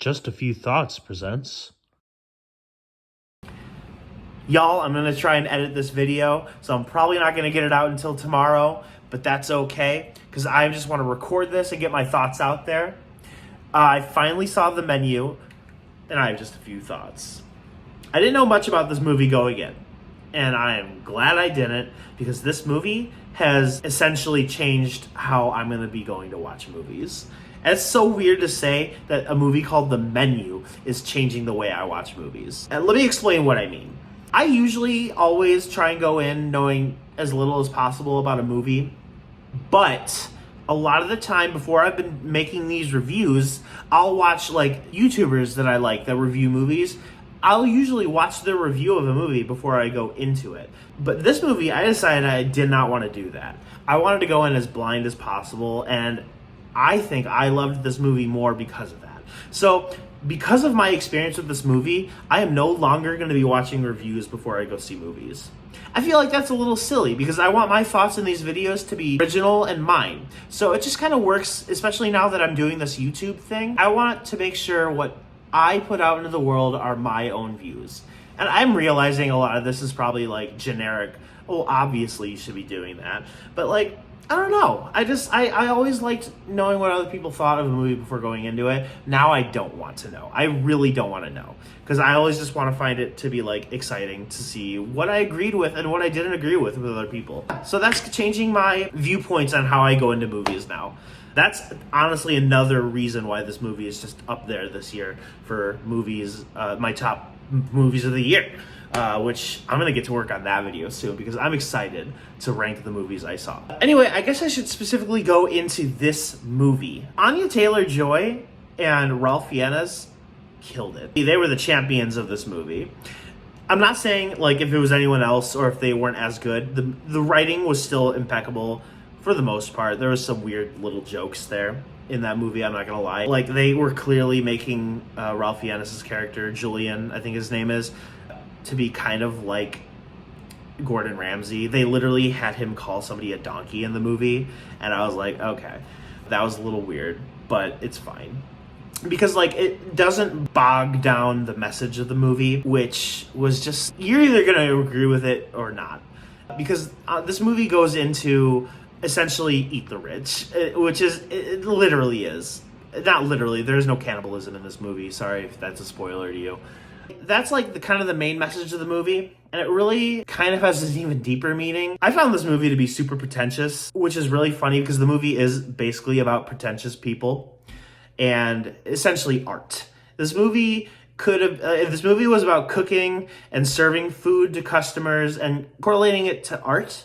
Just a Few Thoughts presents. Y'all, I'm going to try and edit this video, so I'm probably not going to get it out until tomorrow, but that's okay, because I just want to record this and get my thoughts out there. I finally saw the menu, and I have just a few thoughts. I didn't know much about this movie going in, and I am glad I didn't, because this movie has essentially changed how I'm going to be going to watch movies. And it's so weird to say that a movie called The Menu is changing the way I watch movies. And let me explain what I mean. I usually always try and go in knowing as little as possible about a movie, but a lot of the time before I've been making these reviews, I'll watch like YouTubers that I like that review movies. I'll usually watch their review of a movie before I go into it. But this movie, I decided I did not want to do that. I wanted to go in as blind as possible, and I think I loved this movie more because of that. So, because of my experience with this movie, I am no longer going to be watching reviews before I go see movies. I feel like that's a little silly because I want my thoughts in these videos to be original and mine. So it just kind of works, especially now that I'm doing this YouTube thing. I want to make sure what I put out into the world are my own views. And I'm realizing a lot of this is probably like generic. Oh, obviously you should be doing that. But like, I don't know. I always liked knowing what other people thought of a movie before going into it. Now I don't want to know. I really don't want to know. Because I always just want to find it to be like exciting to see what I agreed with and what I didn't agree with other people. So that's changing my viewpoints on how I go into movies now. That's honestly another reason why this movie is just up there this year for movies, my top movies of the year. Which I'm going to get to work on that video soon because I'm excited to rank the movies I saw. Anyway, I guess I should specifically go into this movie. Anya Taylor-Joy and Ralph Fiennes killed it. They were the champions of this movie. I'm not saying like if it was anyone else or if they weren't as good. The writing was still impeccable for the most part. There was some weird little jokes there in that movie, I'm not gonna lie. Like they were clearly making Ralph Fiennes' character, Julian, I think his name is, to be kind of like Gordon Ramsay. They literally had him call somebody a donkey in the movie, and I was like, okay, that was a little weird, but it's fine. Because like it doesn't bog down the message of the movie, which was just, you're either gonna agree with it or not. Because this movie goes into essentially eat the rich, which is, it literally is. Not literally, there's no cannibalism in this movie, sorry if that's a spoiler to you. That's like the kind of the main message of the movie, and it really kind of has an even deeper meaning. I found this movie to be super pretentious, which is really funny because the movie is basically about pretentious people and essentially art. This movie could have, if this movie was about cooking and serving food to customers and correlating it to art,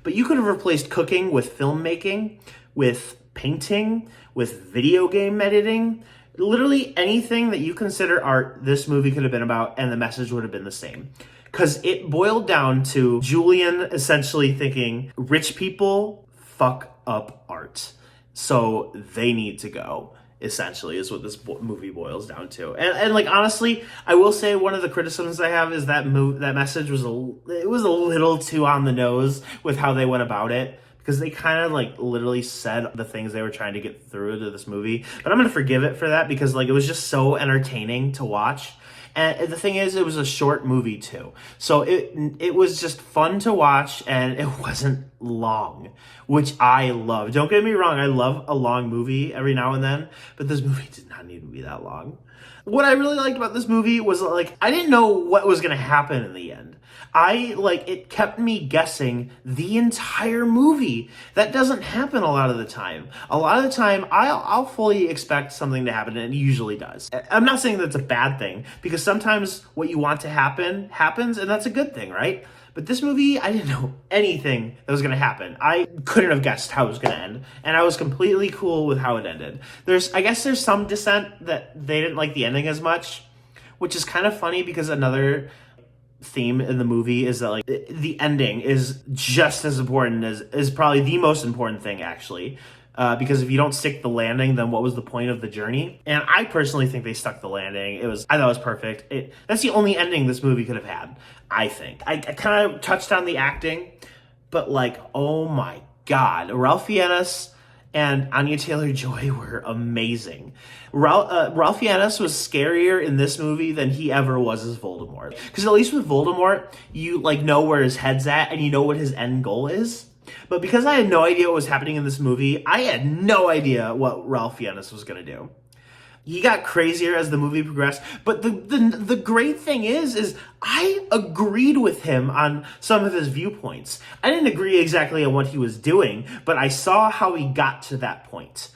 but you could have replaced cooking with filmmaking, with painting, with video game editing. Literally anything that you consider art, this movie could have been about, and the message would have been the same. Because it boiled down to Julian essentially thinking, rich people fuck up art, so they need to go, essentially, is what this movie boils down to. And like, honestly, I will say one of the criticisms I have is that that message was it was a little too on the nose with how they went about it. Because they kind of like literally said the things they were trying to get through to this movie. But I'm going to forgive it for that because like it was just so entertaining to watch. And the thing is, it was a short movie too. So it was just fun to watch and it wasn't long, which I love. Don't get me wrong, I love a long movie every now and then, but this movie did not need to be that long. What I really liked about this movie was like, I didn't know what was going to happen in the end. It kept me guessing the entire movie. That doesn't happen a lot of the time. A lot of the time, I'll fully expect something to happen, and it usually does. I'm not saying that's a bad thing, because sometimes what you want to happen happens, and that's a good thing, right? But this movie, I didn't know anything that was going to happen. I couldn't have guessed how it was going to end, and I was completely cool with how it ended. I guess there's some dissent that they didn't like the ending as much, which is kind of funny because another theme in the movie is that like the ending is just as important is probably the most important thing actually, because if you don't stick the landing, then what was the point of the journey? And I personally think they stuck the landing. I thought it was perfect. That's the only ending this movie could have had, I think. I kind of touched on the acting, but like, oh my god, Ralph Fiennes and Anya Taylor-Joy were amazing. Ralph Fiennes was scarier in this movie than he ever was as Voldemort. Because at least with Voldemort, you like know where his head's at and you know what his end goal is. But because I had no idea what was happening in this movie, I had no idea what Ralph Fiennes was going to do. He got crazier as the movie progressed, but the great thing is I agreed with him on some of his viewpoints. I didn't agree exactly on what he was doing, but I saw how he got to that point.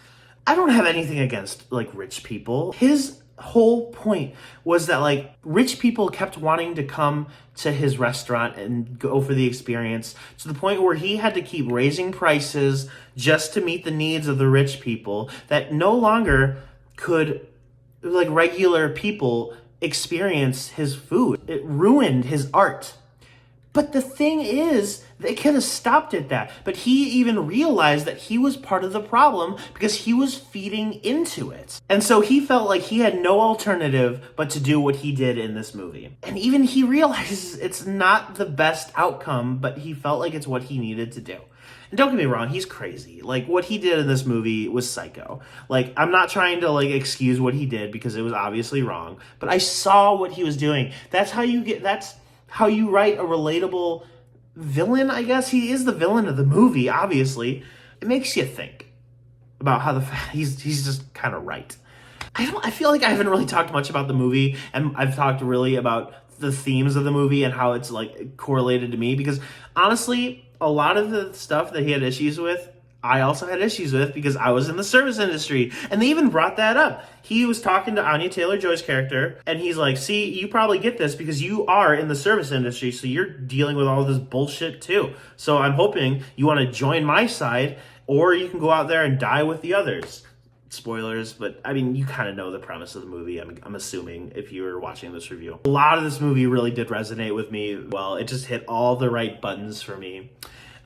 I don't have anything against like rich people. His whole point was that like rich people kept wanting to come to his restaurant and go for the experience to the point where he had to keep raising prices just to meet the needs of the rich people that no longer could like regular people experience his food. It ruined his art. But the thing is, they could have stopped at that. But he even realized that he was part of the problem because he was feeding into it. And so he felt like he had no alternative but to do what he did in this movie. And even he realizes it's not the best outcome, but he felt like it's what he needed to do. And don't get me wrong, he's crazy. Like, what he did in this movie was psycho. Like, I'm not trying to, like, excuse what he did because it was obviously wrong. But I saw what he was doing. That's how you write a relatable villain, I guess. He is the villain of the movie, obviously. It makes you think about how he's just kind of right. I feel like I haven't really talked much about the movie, and I've talked really about the themes of the movie and how it's, like, correlated to me. Because, honestly, a lot of the stuff that he had issues with, I also had issues with because I was in the service industry. And they even brought that up. He was talking to Anya Taylor-Joy's character, and he's like, see, you probably get this because you are in the service industry, so you're dealing with all this bullshit too. So I'm hoping you want to join my side, or you can go out there and die with the others. Spoilers, but I mean, you kind of know the premise of the movie, I'm assuming, if you were watching this review. A lot of this movie really did resonate with me. Well, it just hit all the right buttons for me.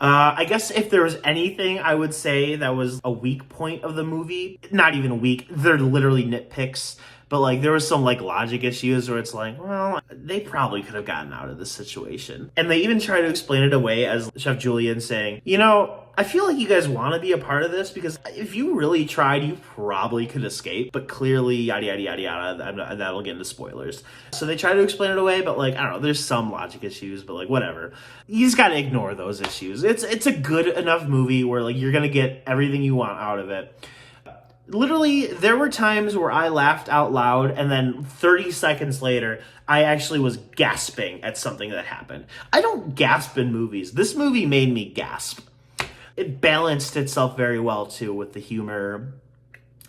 I guess if there was anything I would say that was a weak point of the movie, not even weak, they're literally nitpicks, but like there was some like logic issues where it's like, well, they probably could have gotten out of this situation. And they even try to explain it away as Chef Julian saying, you know, I feel like you guys want to be a part of this because if you really tried, you probably could escape, but clearly yada, yada, yada, yada, that'll get into spoilers. So they try to explain it away, but like, I don't know, there's some logic issues, but like whatever. You just got to ignore those issues. It's a good enough movie where like you're going to get everything you want out of it. Literally, there were times where I laughed out loud, and then 30 seconds later, I actually was gasping at something that happened. I don't gasp in movies. This movie made me gasp. It balanced itself very well, too, with the humor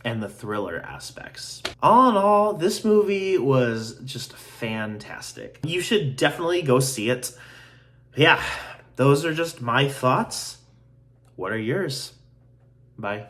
and the thriller aspects. All in all, this movie was just fantastic. You should definitely go see it. Yeah, those are just my thoughts. What are yours? Bye.